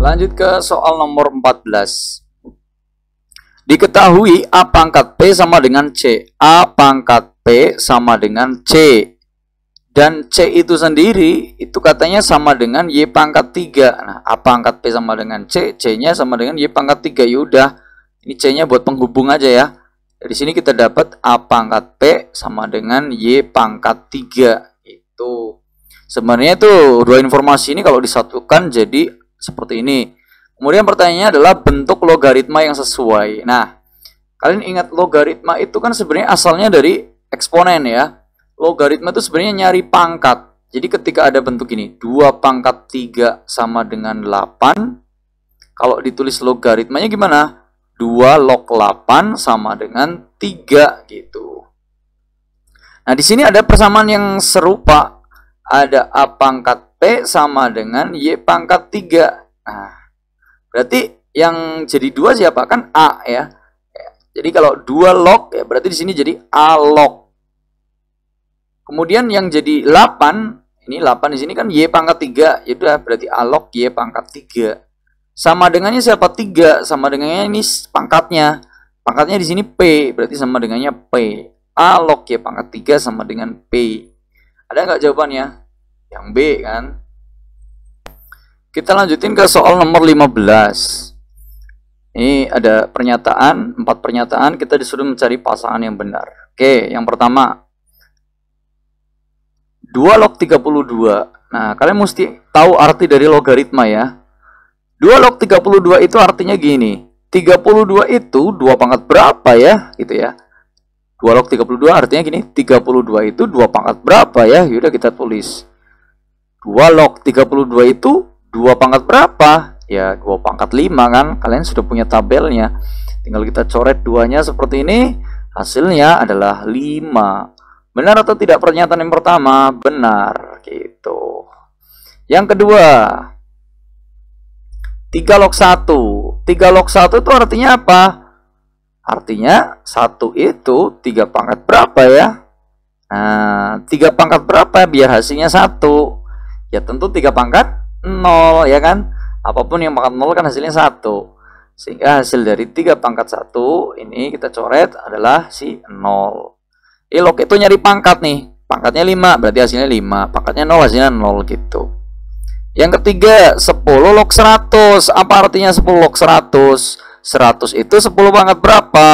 Lanjut ke soal nomor 14. Diketahui A pangkat P sama dengan C. A pangkat P sama dengan C. Dan C itu sendiri itu katanya sama dengan Y pangkat 3. Nah, A pangkat P sama dengan C, C-nya sama dengan Y pangkat 3. Yaudah, ini C-nya buat penghubung aja ya. Dari sini kita dapat A pangkat P sama dengan Y pangkat 3. Itu sebenarnya tuh dua informasi ini kalau disatukan jadi seperti ini. Kemudian pertanyaannya adalah bentuk logaritma yang sesuai. Nah, kalian ingat logaritma itu kan sebenarnya asalnya dari eksponen ya. Logaritma itu sebenarnya nyari pangkat. Jadi ketika ada bentuk ini 2 pangkat 3 sama dengan 8, kalau ditulis logaritmanya gimana? 2 log 8 sama dengan 3 gitu. Nah, di sini ada persamaan yang serupa. Ada A pangkat P sama dengan Y pangkat 3. Nah, berarti yang jadi 2 siapa? Kan A ya. Jadi kalau 2 log ya berarti di sini jadi A log. Kemudian yang jadi 8, ini 8 di sini kan Y pangkat 3. Ya udah berarti A log Y pangkat 3. Sama dengannya siapa? 3. Sama dengannya ini pangkatnya. Pangkatnya di sini P, berarti sama dengannya P. A log Y pangkat 3 sama dengan P. Ada nggak jawabannya? Yang B kan? Kita lanjutin ke soal nomor 15. Ini ada pernyataan, 4 pernyataan, kita disuruh mencari pasangan yang benar. Oke, yang pertama 2 log 32. Nah, kalian mesti tahu arti dari logaritma ya. 2 log 32 itu artinya gini. 32 itu 2 pangkat berapa ya? Gitu ya. 2 log 32 artinya gini. 32 itu 2 pangkat berapa ya? Yaudah kita tulis. 2 log 32 itu 2 pangkat berapa? Ya 2 pangkat 5 kan. Kalian sudah punya tabelnya. Tinggal kita coret 2-nya seperti ini. Hasilnya adalah 5. Benar atau tidak pernyataan yang pertama? Benar gitu. Yang kedua 3 log 1. 3 log 1 itu artinya apa? Artinya 1 itu 3 pangkat berapa ya? Nah, 3 pangkat berapa biar hasilnya 1? Ya tentu 3 pangkat 0 ya kan? Apapun yang pangkat 0 kan hasilnya 1. Sehingga hasil dari 3 pangkat 1 ini kita coret adalah si 0. Log itu nyari pangkat nih. Pangkatnya 5 berarti hasilnya 5. Pangkatnya 0 hasilnya 0 gitu. Yang ketiga 10 log 100. Apa artinya 10 log 100? 100 itu 10 pangkat berapa?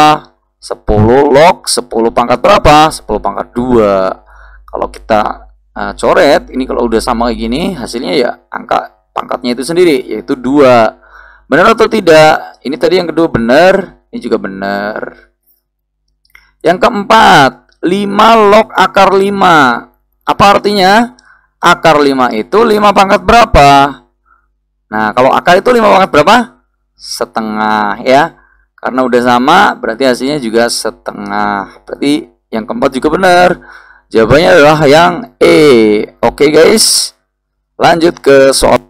10 log 10 pangkat berapa? 10 pangkat 2. Kalau kita coret, ini kalau udah sama kayak gini, hasilnya ya angka pangkatnya itu sendiri, yaitu 2. Benar atau tidak? Ini tadi yang kedua benar, ini juga benar. Yang keempat 5 log akar 5. Apa artinya? Akar 5 itu 5 pangkat berapa? Nah, kalau akar itu 5 pangkat berapa? Setengah ya. Karena udah sama, berarti hasilnya juga setengah. Berarti yang keempat juga benar. Jawabannya adalah yang E. Oke guys. Lanjut ke soal.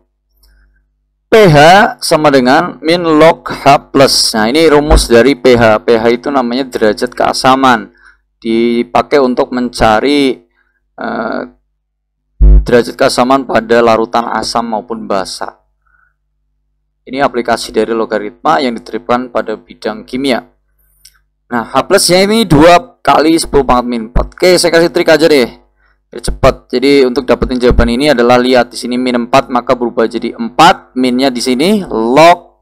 PH sama dengan min log H plus. Nah, ini rumus dari PH. PH itu namanya derajat keasaman. Dipakai untuk mencari derajat keasaman pada larutan asam maupun basa. Ini aplikasi dari logaritma yang diterapkan pada bidang kimia. Nah, H plusnya ini 2 kali 10 pangkat min 4. Oke, saya kasih trik aja deh biar cepat. Jadi untuk dapetin jawaban ini adalah lihat di sini min 4 maka berubah jadi 4, minnya di sini log.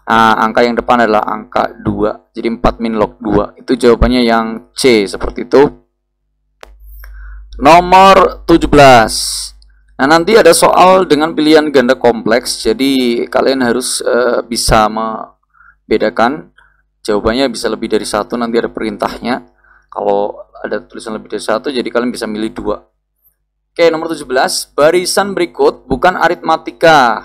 Nah, angka yang depan adalah angka 2. Jadi 4 min log 2. Itu jawabannya yang C seperti itu. Nomor 17. Nah, nanti ada soal dengan pilihan ganda kompleks. Jadi kalian harus bisa membedakan. Jawabannya bisa lebih dari 1, nanti ada perintahnya. Kalau ada tulisan lebih dari 1, jadi kalian bisa milih 2. Oke, nomor 17. Barisan berikut bukan aritmatika.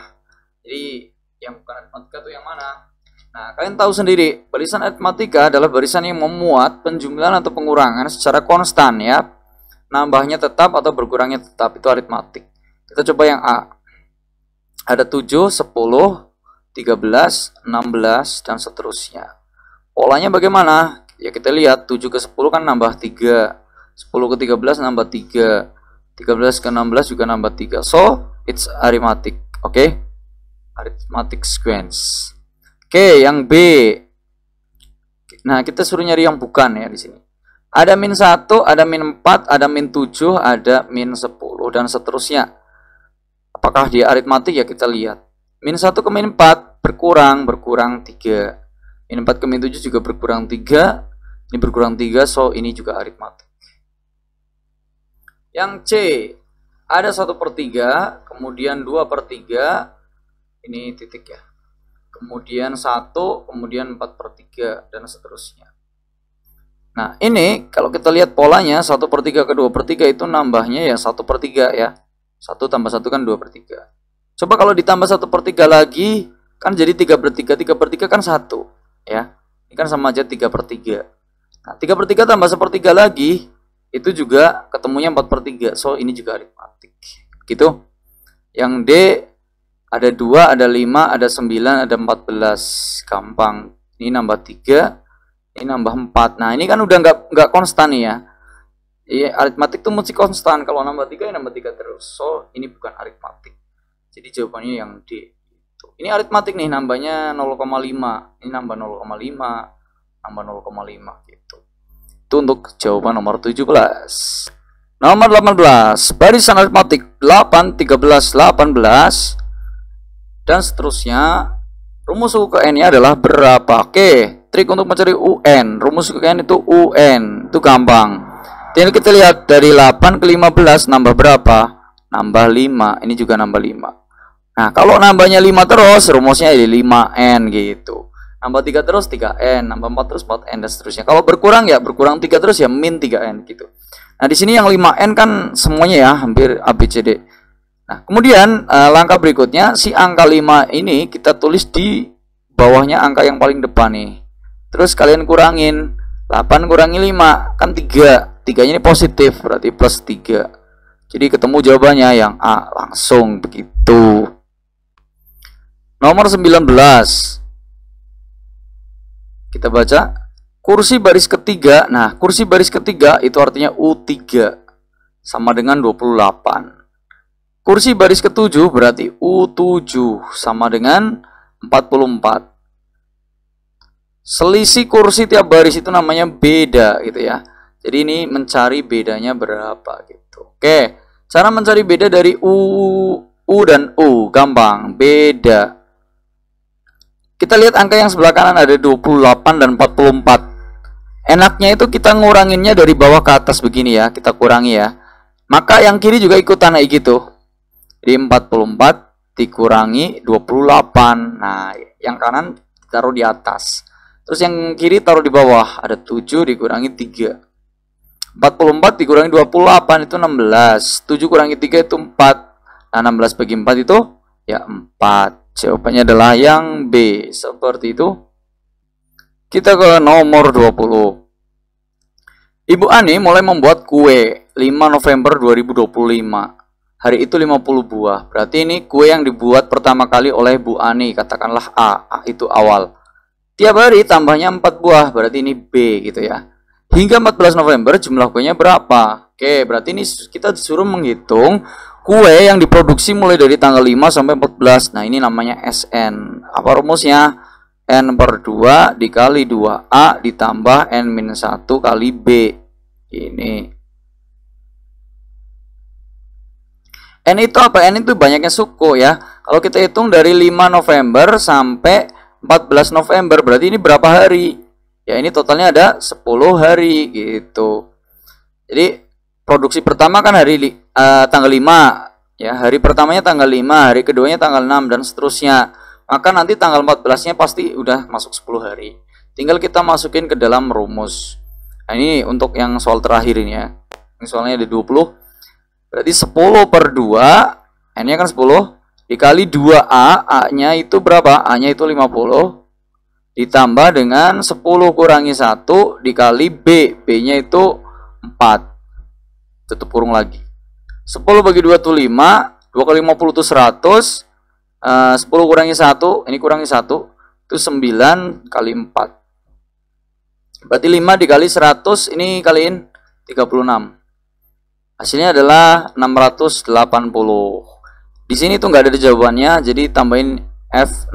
Jadi yang bukan aritmatika itu yang mana? Nah, kalian tahu sendiri, barisan aritmatika adalah barisan yang memuat penjumlahan atau pengurangan secara konstan ya. Nambahnya tetap atau berkurangnya tetap, itu aritmatik. Kita coba yang A. Ada 7, 10, 13, 16, dan seterusnya. Polanya bagaimana? Ya kita lihat, 7 ke 10 kan nambah 3. 10 ke 13 nambah 3. 13 ke 16 juga nambah 3. So, it's arithmetic. Oke. Arithmetic sequence. Oke, yang B. Nah, kita suruh nyari yang bukan ya di sini. Ada min 1, ada min 4, ada min 7, ada min 10 dan seterusnya. Apakah dia aritmatik ya kita lihat. Min 1 ke min 4 berkurang 3. Min 4 ke min 7 juga berkurang 3. Ini berkurang 3, so ini juga aritmatik. Yang C, ada 1/3, kemudian 2/3, ini titik ya. Kemudian 1, kemudian 4/3, dan seterusnya. Nah, ini kalau kita lihat polanya, 1/3 ke 2/3 itu nambahnya ya 1/3 ya. 1 tambah 1 kan 2/3. Coba kalau ditambah 1/3 lagi, kan jadi 3/3. 3/3 kan 1 ya. Ini kan sama aja 3/3. Nah, 3/3 tambah 1/3 lagi, itu juga ketemunya 4/3. So, ini juga aritmatik. Gitu. Yang D, ada 2, ada 5, ada 9, ada 14. Gampang. Ini nambah 3, ini nambah 4. Nah, ini kan udah nggak konstan nih ya. Iya, aritmatik itu mesti konstan. Kalau nambah 3 ya nambah 3 terus. So, ini bukan aritmatik. Jadi jawabannya yang D. Ini aritmatik nih, nambahnya 0,5. Ini nambah 0,5, nambah 0,5 gitu. Itu untuk jawaban nomor 17. Nomor 18, barisan aritmatik 8, 13, 18 dan seterusnya. Rumus suku ke n-nya adalah berapa? Oke, trik untuk mencari UN. Rumus suku ke n itu UN. Itu gampang. Tinggal kita lihat dari 8 ke 15 nambah berapa? Nambah 5. Ini juga nambah 5. Nah, kalau nambahnya 5 terus, rumusnya jadi 5N gitu. Nambah 3 terus 3N, nambah 4 terus 4N dan seterusnya. Kalau berkurang ya berkurang 3 terus ya min 3N gitu. Nah, di sini yang 5N kan semuanya ya, hampir ABCD. Nah, kemudian langkah berikutnya, si angka 5 ini kita tulis di bawahnya angka yang paling depan nih. Terus kalian kurangin 8 kurangi 5 kan 3. 3-nya ini positif, berarti plus 3. Jadi ketemu jawabannya yang A, langsung begitu. Nomor 19. Kita baca kursi baris ketiga. Nah, kursi baris ketiga itu artinya U3 sama dengan 28. Kursi baris ketujuh berarti U7 sama dengan 44. Selisih kursi tiap baris itu namanya beda gitu ya. Jadi ini mencari bedanya berapa gitu. Oke, cara mencari beda dari U dan U gampang, beda. Kita lihat angka yang sebelah kanan ada 28 dan 44. Enaknya itu kita nguranginnya dari bawah ke atas begini ya, kita kurangi ya. Maka yang kiri juga ikutan naik gitu. Jadi 44 dikurangi 28. Nah, yang kanan taruh di atas. Terus yang kiri taruh di bawah. Ada 7 dikurangi 3. 44 dikurangi 28 itu 16. 7 kurangi 3 itu 4. Nah, 16 bagi 4 itu ya 4. Jawabannya adalah yang B. Seperti itu. Kita ke nomor 20. Ibu Ani mulai membuat kue 5 November 2025. Hari itu 50 buah. Berarti ini kue yang dibuat pertama kali oleh Bu Ani. Katakanlah A. A itu awal. Tiap hari tambahnya 4 buah. Berarti ini B gitu ya. Hingga 14 November jumlah kuenya berapa? Oke, berarti ini kita disuruh menghitung kue yang diproduksi mulai dari tanggal 5 sampai 14. Nah, ini namanya SN. Apa rumusnya? N per 2 dikali 2A ditambah N-1 kali B. Ini. N itu apa? N itu banyaknya suku ya. Kalau kita hitung dari 5 November sampai 14 November, berarti ini berapa hari? Ya, ini totalnya ada 10 hari gitu. Jadi produksi pertama kan hari tanggal 5 ya. Hari pertamanya tanggal 5, hari keduanya tanggal 6 dan seterusnya. Maka nanti tanggal 14-nya pasti udah masuk 10 hari. Tinggal kita masukin ke dalam rumus. Nah, ini untuk yang soal terakhir ini ya. Ini soalnya ada 20. Berarti 10 per 2, N-nya kan 10, dikali 2A, A-nya itu berapa? A-nya itu 50, ditambah dengan 10 kurangi 1, dikali B, B-nya itu 4, tutup kurung lagi. 10 bagi 2 itu 5, 2 kali 50 itu 100, 10 kurangi 1, ini kurangi 1, itu 9 kali 4. Berarti 5 dikali 100, ini kaliin 36. Hasilnya adalah 680. Di sini tuh nggak ada jawabannya, jadi tambahin F